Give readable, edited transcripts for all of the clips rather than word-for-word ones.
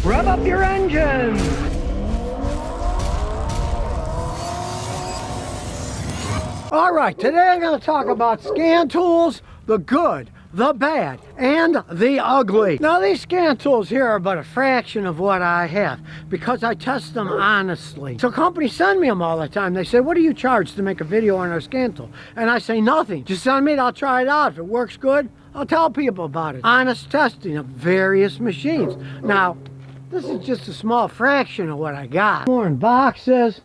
Rev up your engines! Alright, today I'm going to talk about scan tools, the good, the bad, and the ugly. Now these scan tools here are but a fraction of what I have because I test them honestly. So companies send me them all the time. They say, what do you charge to make a video on our scan tool? And I say, nothing. Just send me it, I'll try it out. If it works good, I'll tell people about it. Honest testing of various machines. Now, this is just a small fraction of what I got. More in boxes,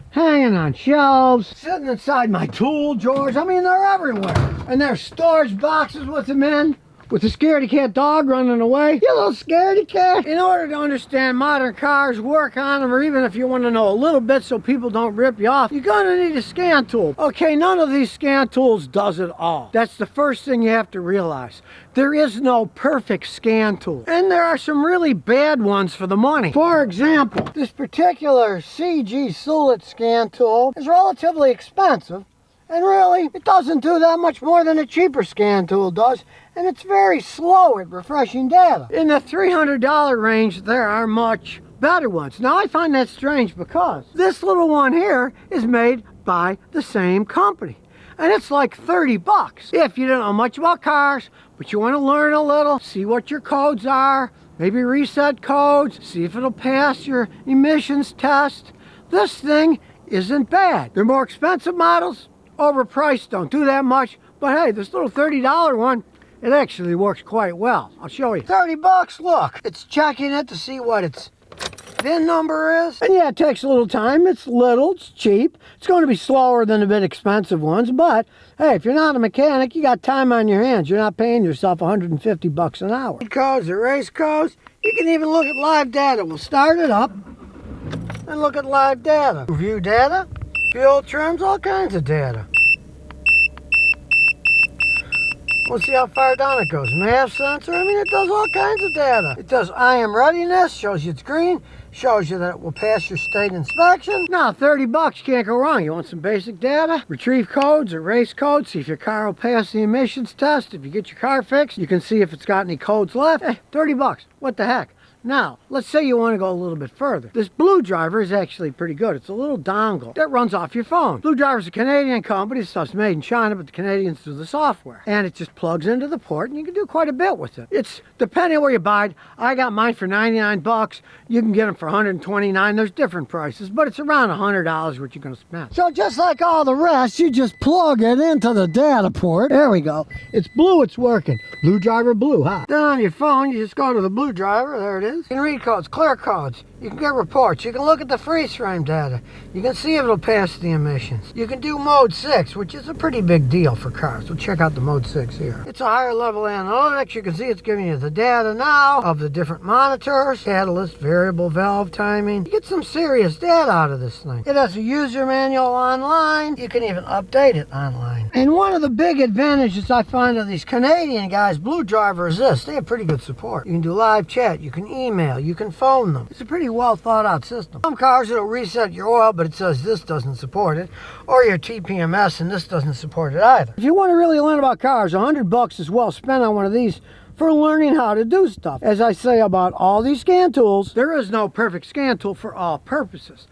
hanging on shelves, sitting inside my tool drawers. I mean, they're everywhere. And there's storage boxes with them in, with the scaredy cat dog running away. You little scaredy cat. In order to understand modern cars, work on them, or even if you want to know a little bit so people don't rip you off, you're gonna need a scan tool. Okay, none of these scan tools does it all. That's the first thing you have to realize. There is no perfect scan tool. And there are some really bad ones for the money. For example, this particular CG Sulit scan tool is relatively expensive. And really, it doesn't do that much more than a cheaper scan tool does, and it's very slow at refreshing data. In the $300 range, there are much better ones. Now, I find that strange because this little one here is made by the same company, and it's like 30 bucks. If you don't know much about cars, but you want to learn a little, see what your codes are, maybe reset codes, see if it'll pass your emissions test, this thing isn't bad. They're more expensive models. Overpriced, don't do that much, but hey, this little $30 one, it actually works quite well. I'll show you. 30 bucks, look, it's checking it to see what its VIN number is. And yeah, it takes a little time. It's little, it's cheap. It's going to be slower than the bit expensive ones, but hey, if you're not a mechanic, you got time on your hands. You're not paying yourself 150 bucks an hour. Codes, erase codes. You can even look at live data. We'll start it up and look at live data. Review data. Fuel trims, all kinds of data. We'll see how far down it goes. MAF sensor, I mean, it does all kinds of data. It does IM readiness, shows you it's green, shows you that it will pass your state inspection. Now, 30 bucks, you can't go wrong. You want some basic data? Retrieve codes, erase codes, see if your car will pass the emissions test. If you get your car fixed, you can see if it's got any codes left. Hey, 30 bucks, what the heck? Now, let's say you want to go a little bit further. This BlueDriver is actually pretty good. It's a little dongle that runs off your phone. BlueDriver is a Canadian company. Stuff's made in China, but the Canadians do the software. And it just plugs into the port, and you can do quite a bit with it. It's depending on where you buy it. I got mine for 99 bucks. You can get them for 129. There's different prices, but it's around $100 what you're going to spend. So just like all the rest, you just plug it into the data port. There we go. It's blue. It's working. BlueDriver blue, huh? Then on your phone, you just go to the BlueDriver. There it is. You can read codes, clear codes. You can get reports. You can look at the freeze frame data. You can see if it'll pass the emissions. You can do mode 6, which is a pretty big deal for cars. We'll check out the mode 6 here. It's a higher level analytics. You can see it's giving you the data now of the different monitors, catalyst, variable valve timing. You get some serious data out of this thing. It has a user manual online. You can even update it online. And one of the big advantages I find of these Canadian guys, BlueDriver, is this. They have pretty good support. You can do live chat. You can email. You can phone them. It's a pretty well thought out system. Some cars it'll reset your oil, but it says this doesn't support it, or your TPMS, and this doesn't support it either. If you want to really learn about cars, 100 bucks is well spent on one of these for learning how to do stuff. As I say about all these scan tools, there is no perfect scan tool for all purposes.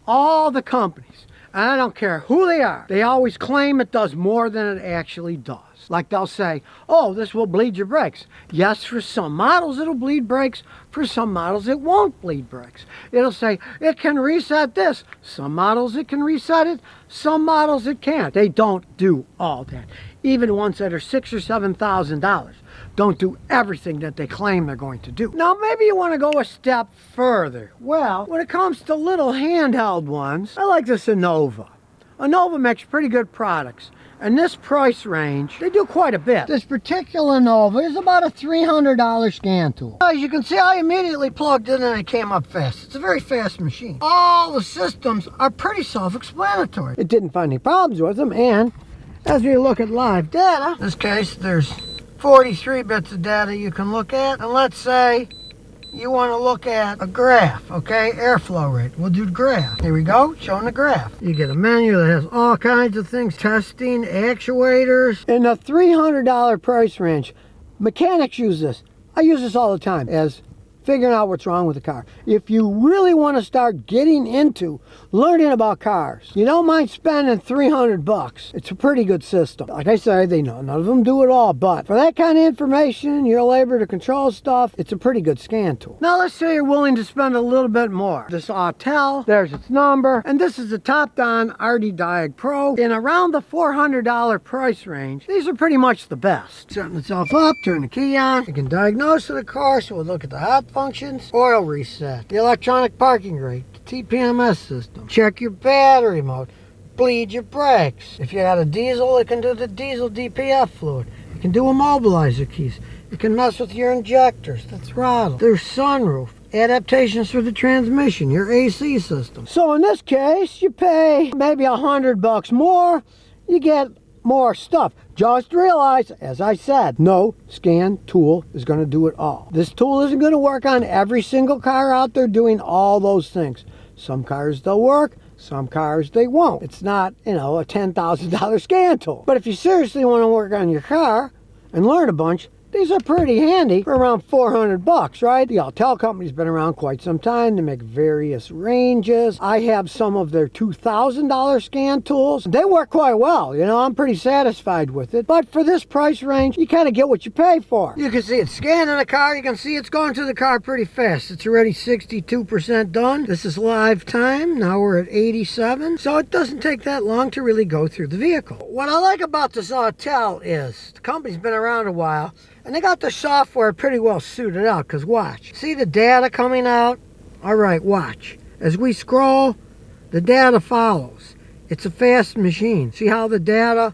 All the companies, and I don't care who they are, they always claim it does more than it actually does. Like they'll say, oh, this will bleed your brakes. Yes, for some models it'll bleed brakes. For some models it won't bleed brakes. It'll say, it can reset this. Some models it can reset it. Some models it can't. They don't do all that. Even ones that are $6,000 or $7,000 don't do everything that they claim they're going to do. Now, maybe you want to go a step further. Well, when it comes to little handheld ones, I like the Sonova. Sonova makes pretty good products. And this price range, they do quite a bit. This particular Nova is about a $300 scan tool. As you can see, I immediately plugged in and it came up fast. It's a very fast machine. All the systems are pretty self-explanatory. It didn't find any problems with them, and as we look at live data, in this case, there's 43 bits of data you can look at. And let's say you want to look at a graph, okay? Airflow rate. We'll do the graph. Here we go, showing the graph. You get a menu that has all kinds of things, testing, actuators. In the $300 price range, mechanics use this. I use this all the time as figuring out what's wrong with the car. If you really want to start getting into learning about cars, you don't mind spending $300. It's a pretty good system. Like I said, they know none of them do it all, but for that kind of information, your labor to control stuff, it's a pretty good scan tool. Now let's say you're willing to spend a little bit more. This Autel, there's its number, and this is the Topdon RD Diag Pro in around the $400 price range. These are pretty much the best. Setting itself up, turn the key on, you can diagnose it, of course. We'll look at the hot functions, oil reset, the electronic parking brake, the TPMS system, check your battery mode, bleed your brakes. If you got a diesel, it can do the diesel DPF fluid. It can do immobilizer keys. It can mess with your injectors, the throttle, their sunroof, adaptations for the transmission, your AC system. So in this case, you pay maybe $100 more, you get more stuff. Just realize, as I said, no scan tool is going to do it all. This tool isn't going to work on every single car out there doing all those things. Some cars they'll work, some cars they won't. It's not, a $10,000 scan tool. But if you seriously want to work on your car and learn a bunch, these are pretty handy for around $400, right? The Autel company's been around quite some time. They make various ranges. I have some of their $2,000 scan tools. They work quite well, I'm pretty satisfied with it. But for this price range, you kind of get what you pay for. You can see it scanning the car. You can see it's going to the car pretty fast. It's already 62% done. This is live time. Now we're at 87. So it doesn't take that long to really go through the vehicle. What I like about this Autel is the company's been around a while. And they got the software pretty well suited out, because watch. See the data coming out? All right, watch. As we scroll, the data follows. It's a fast machine. See how the data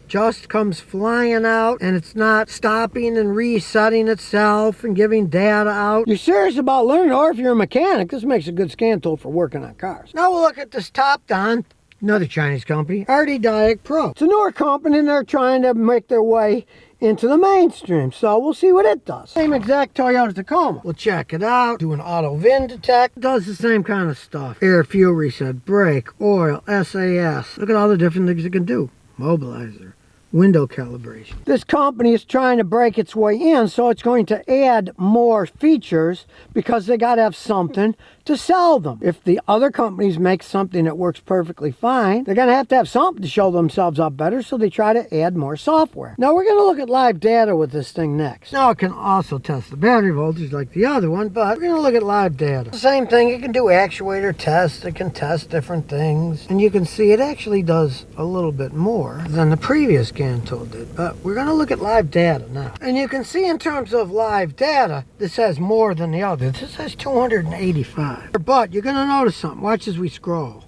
just comes flying out and it's not stopping and resetting itself and giving data out? You're serious about learning, or if you're a mechanic, this makes a good scan tool for working on cars. Now we'll look at this Topdon, another Chinese company, RD Diag Pro. It's a newer company and they're trying to make their way into the mainstream, so we'll see what it does. Same exact Toyota Tacoma. We'll check it out, do an auto VIN detect. It does the same kind of stuff. Air, fuel reset, brake, oil, SAS. Look at all the different things it can do. Mobilizer, window calibration. This company is trying to break its way in, so it's going to add more features because they got to have something to sell them. If the other companies make something that works perfectly fine, they're going to have something to show themselves up better, so they try to add more software. Now we're going to look at live data with this thing next. Now it can also test the battery voltage like the other one, but we're going to look at live data. Same thing, it can do actuator tests, it can test different things, and you can see it actually does a little bit more than the previous scan tool did. But we're going to look at live data now. And you can see in terms of live data, this has more than the other. This has 285. But you're going to notice something. Watch as we scroll.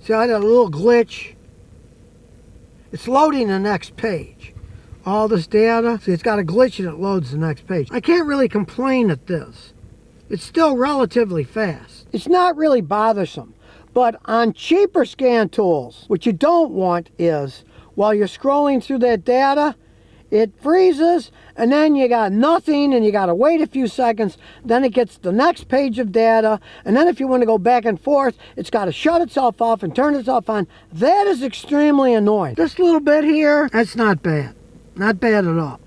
See, I got a little glitch. It's loading the next page. All this data. See, it's got a glitch and it loads the next page. I can't really complain at this. It's still relatively fast. It's not really bothersome. But on cheaper scan tools, what you don't want is, while you're scrolling through that data, it freezes, and then you got nothing, and you got to wait a few seconds. Then it gets the next page of data, and then if you want to go back and forth, it's got to shut itself off and turn itself on. That is extremely annoying. This little bit here, that's not bad. Not bad at all.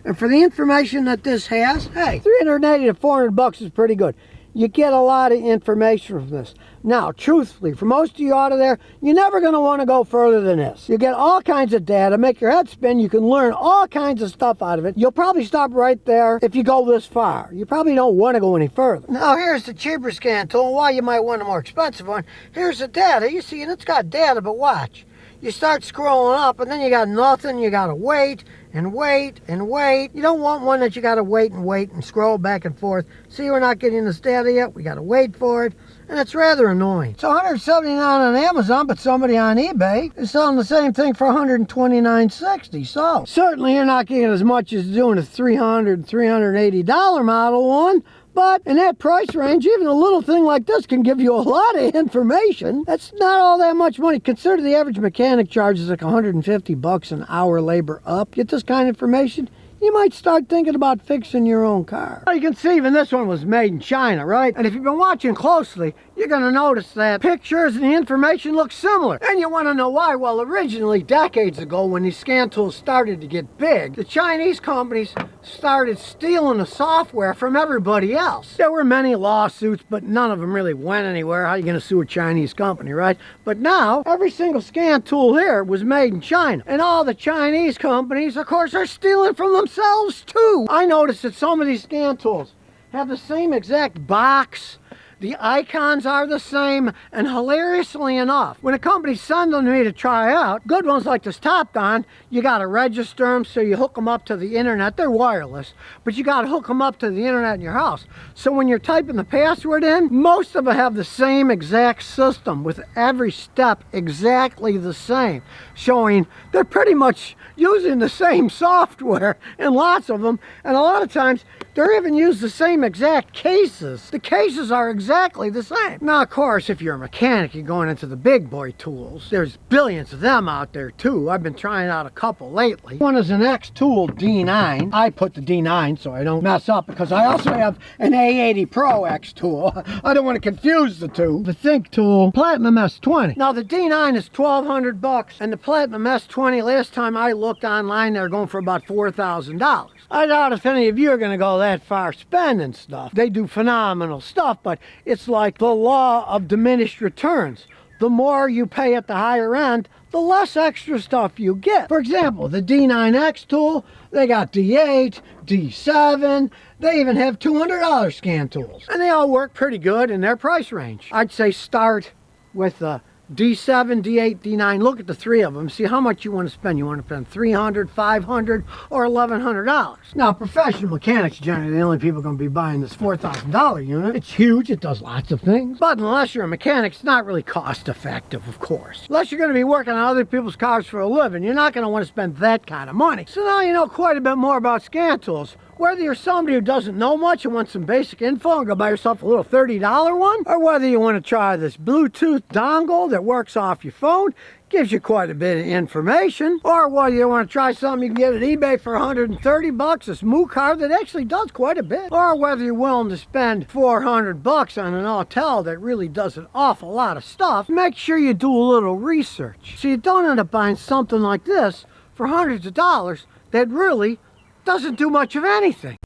And for the information that this has, hey, $380 to $400 is pretty good. You get a lot of information from this. Now, truthfully, for most of you out of there, you're never going to want to go further than this. You get all kinds of data, make your head spin, you can learn all kinds of stuff out of it. You'll probably stop right there if you go this far. You probably don't want to go any further. Now, here's the cheaper scan tool. While you might want a more expensive one, here's the data. You see, and it's got data, but watch. You start scrolling up, and then you got nothing. You got to wait and wait and wait. You don't want one that you got to wait and scroll back and forth. See, we're not getting this data yet. We got to wait for it, and it's rather annoying. It's $179 on Amazon, but somebody on eBay is selling the same thing for $129.60. So certainly you're not getting as much as doing a $300, $380 model one. But in that price range, even a little thing like this can give you a lot of information. That's not all that much money. Consider the average mechanic charges like $150 an hour labor up. Get this kind of information, you might start thinking about fixing your own car. You can see even this one was made in China, right? And if you've been watching closely, you're going to notice that pictures and the information look similar. And you want to know why? Well, originally, decades ago, when these scan tools started to get big, the Chinese companies started stealing the software from everybody else. There were many lawsuits, but none of them really went anywhere. How are you going to sue a Chinese company, right? But now, every single scan tool here was made in China. And all the Chinese companies, of course, are stealing from themselves too. I noticed that some of these scan tools have the same exact box. The icons are the same, and hilariously enough, when a company sends them to me to try out, good ones like this Topdon, you got to register them, so you hook them up to the internet. They're wireless, but you got to hook them up to the internet in your house. So when you're typing the password in, most of them have the same exact system with every step exactly the same, showing they're pretty much using the same software in lots of them, and a lot of times they're even used the same exact cases. The cases are exactly the same. Now, of course, if you're a mechanic, you're going into the big boy tools. There's billions of them out there too. I've been trying out a couple lately. One is an X tool D9. I put the D9 so I don't mess up, because I also have an A80 Pro X tool. I don't want to confuse the two. The Think tool, Platinum S20. Now the D9 is $1,200, and the Platinum S20, last time I looked online, they're going for about $4,000. I doubt if any of you are going to go that far spending stuff. They do phenomenal stuff, but it's like the law of diminished returns. The more you pay at the higher end, the less extra stuff you get. For example, the D9X tool, they got D8, D7, they even have $200 scan tools. And they all work pretty good in their price range. I'd say start with the D7, D8, D9, look at the three of them, see how much you want to spend. You want to spend $300, $500, or $1,100. Now, professional mechanics are generally the only people going to be buying this $4,000 unit. It's huge, it does lots of things, but unless you're a mechanic, it's not really cost effective, of course. Unless you're going to be working on other people's cars for a living, you're not going to want to spend that kind of money. So now you know quite a bit more about scan tools. Whether you're somebody who doesn't know much and wants some basic info and go buy yourself a little $30 one, or whether you want to try this Bluetooth dongle that works off your phone, gives you quite a bit of information, or whether you want to try something you can get at eBay for $130, this Moo car that actually does quite a bit, or whether you're willing to spend $400 on an Autel that really does an awful lot of stuff, make sure you do a little research so you don't end up buying something like this for hundreds of dollars that really doesn't do much of anything.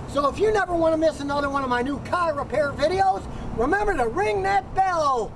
So if you never want to miss another one of my new car repair videos, remember to ring that bell.